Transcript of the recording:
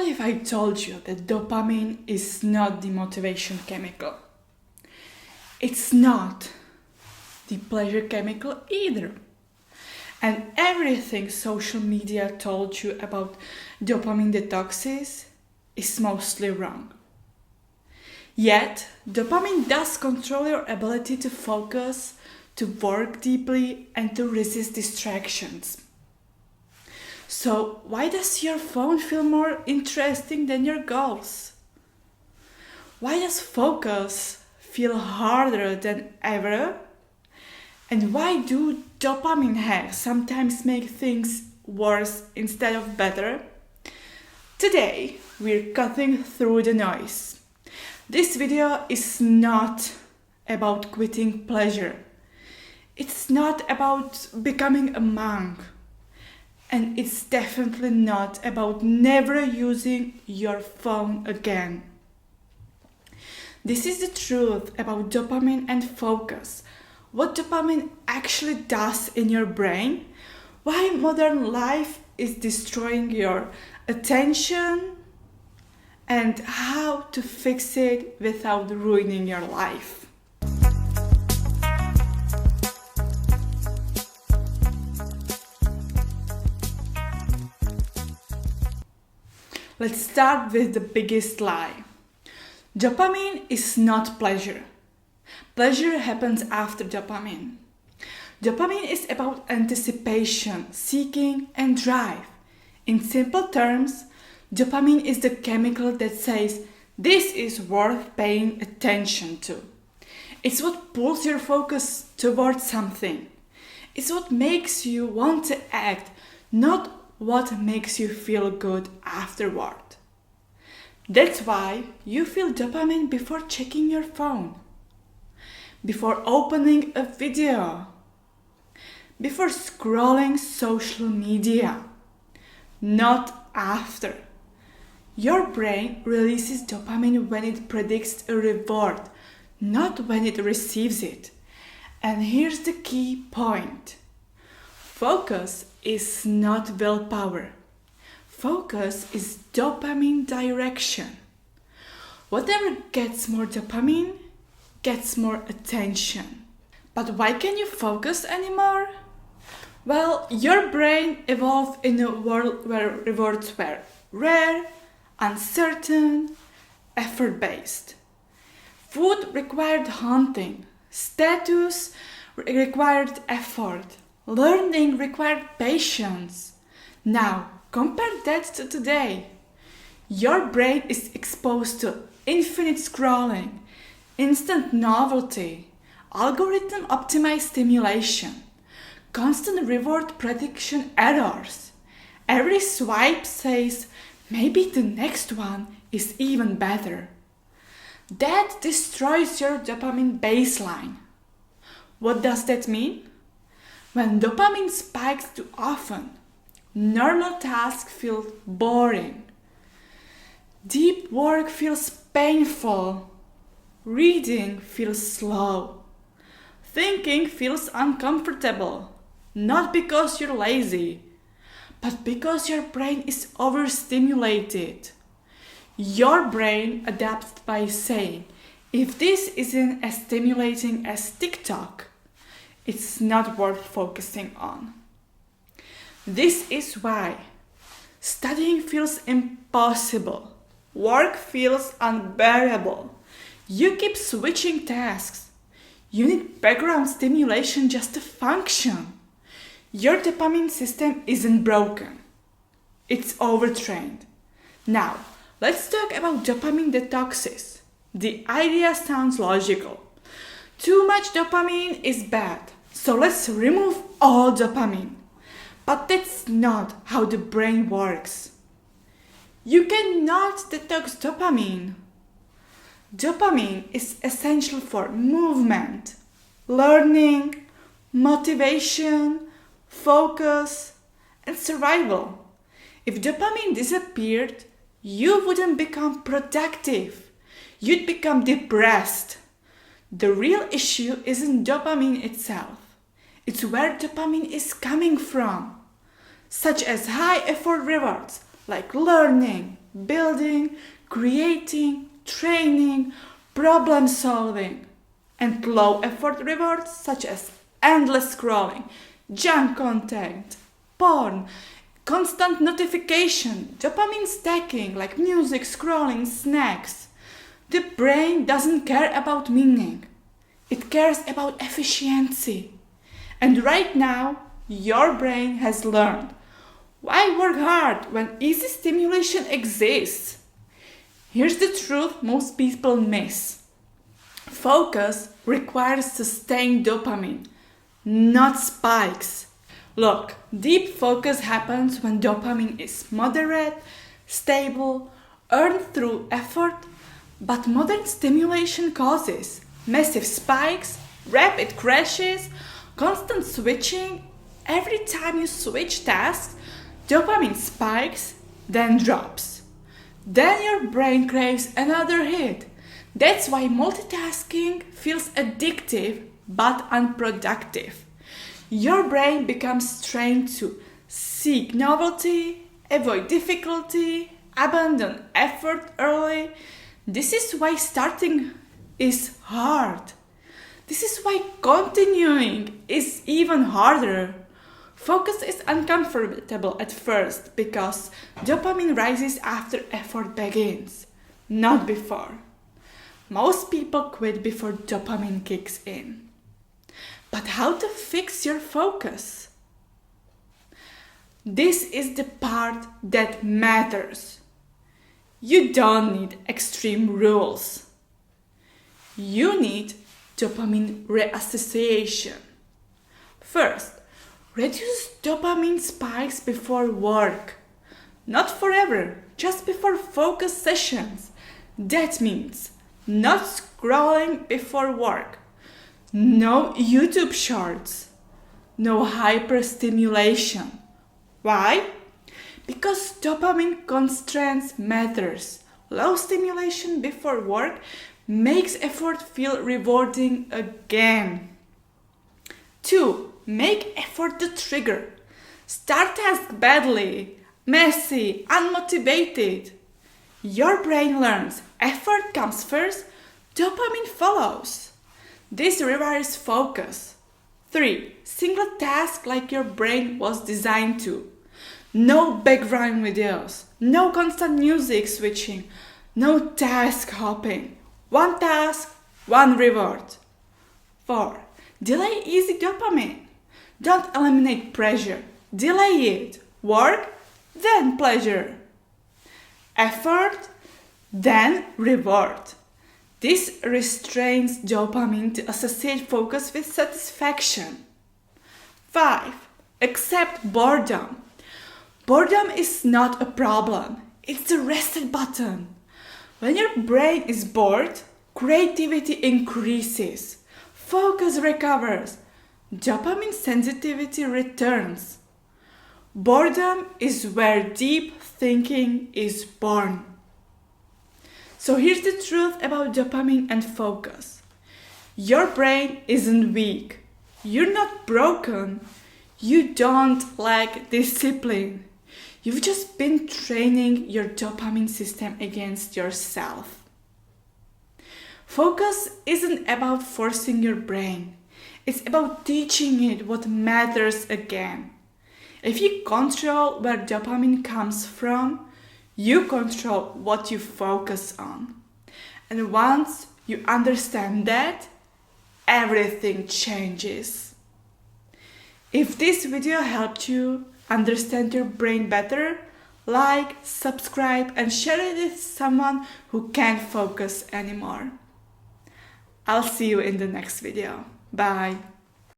What if I told you that dopamine is not the motivation chemical? It's not the pleasure chemical either. And everything social media told you about dopamine detoxes is mostly wrong. Yet, dopamine does control your ability to focus, to work deeply, and to resist distractions. So, why does your phone feel more interesting than your goals? Why does focus feel harder than ever? And why do dopamine hacks sometimes make things worse instead of better? Today, we're cutting through the noise. This video is not about quitting pleasure. It's not about becoming a monk. And it's definitely not about never using your phone again. This is the truth about dopamine and focus. What dopamine actually does in your brain, why modern life is destroying your attention, and how to fix it without ruining your life. Let's start with the biggest lie. Dopamine is not pleasure. Pleasure happens after dopamine. Dopamine is about anticipation, seeking, and drive. In simple terms, dopamine is the chemical that says this is worth paying attention to. It's what pulls your focus towards something. It's what makes you want to act, not what makes you feel good afterward. That's why you feel dopamine before checking your phone, before opening a video, before scrolling social media, not after. Your brain releases dopamine when it predicts a reward, not when it receives it. And here's the key point. Focus is not willpower. Focus is dopamine direction. Whatever gets more dopamine gets more attention. But why can't you focus anymore? Well, your brain evolved in a world where rewards were rare, uncertain, effort-based. Food required hunting. Status required effort. Learning required patience. Now, compare that to today. Your brain is exposed to infinite scrolling, instant novelty, algorithm-optimized stimulation, constant reward prediction errors. Every swipe says, maybe the next one is even better. That destroys your dopamine baseline. What does that mean? When dopamine spikes too often, normal tasks feel boring. Deep work feels painful. Reading feels slow. Thinking feels uncomfortable. Not because you're lazy, but because your brain is overstimulated. Your brain adapts by saying, if this isn't as stimulating as TikTok, it's not worth focusing on. This is why studying feels impossible. Work feels unbearable. You keep switching tasks. You need background stimulation just to function. Your dopamine system isn't broken. It's overtrained. Now, let's talk about dopamine detoxes. The idea sounds logical. Too much dopamine is bad, so let's remove all dopamine. But that's not how the brain works. You cannot detox dopamine. Dopamine is essential for movement, learning, motivation, focus, and survival. If dopamine disappeared, you wouldn't become productive. You'd become depressed. The real issue isn't dopamine itself. It's where dopamine is coming from, such as high effort rewards like learning, building, creating, training, problem solving, and low effort rewards such as endless scrolling, junk content, porn, constant notification, dopamine stacking like music, scrolling, snacks. The brain doesn't care about meaning. It cares about efficiency. And right now, your brain has learned why work hard when easy stimulation exists. Here's the truth most people miss. Focus requires sustained dopamine, not spikes. Look, deep focus happens when dopamine is moderate, stable, earned through effort, but modern stimulation causes massive spikes, rapid crashes, constant switching. Every time you switch tasks, dopamine spikes, then drops. Then your brain craves another hit. That's why multitasking feels addictive but unproductive. Your brain becomes trained to seek novelty, avoid difficulty, abandon effort early. This is why starting is hard. This is why continuing is even harder. Focus is uncomfortable at first because dopamine rises after effort begins, not before. Most people quit before dopamine kicks in. But how to fix your focus? This is the part that matters. You don't need extreme rules. You need dopamine reassociation. First, reduce dopamine spikes before work. Not forever, just before focus sessions. That means not scrolling before work. No YouTube shorts. No hyperstimulation. Why? Because dopamine constraints matters. Low stimulation before work makes effort feel rewarding again. 2. Make effort the trigger. Start task badly, messy, unmotivated. Your brain learns effort comes first, dopamine follows. This rewires focus. 3. Single task like your brain was designed to. No background videos, no constant music switching, no task hopping. One task, one reward. 4. Delay easy dopamine. Don't eliminate pressure. Delay it. Work, then pleasure. Effort, then reward. This restrains dopamine to associate focus with satisfaction. 5. Accept boredom. Boredom is not a problem. It's the reset button. When your brain is bored, creativity increases. Focus recovers. Dopamine sensitivity returns. Boredom is where deep thinking is born. So here's the truth about dopamine and focus. Your brain isn't weak. You're not broken. You don't lack discipline. You've just been training your dopamine system against yourself. Focus isn't about forcing your brain. It's about teaching it what matters again. If you control where dopamine comes from, you control what you focus on. And once you understand that, everything changes. If this video helped you understand your brain better, like, subscribe, and share it with someone who can't focus anymore. I'll see you in the next video. Bye.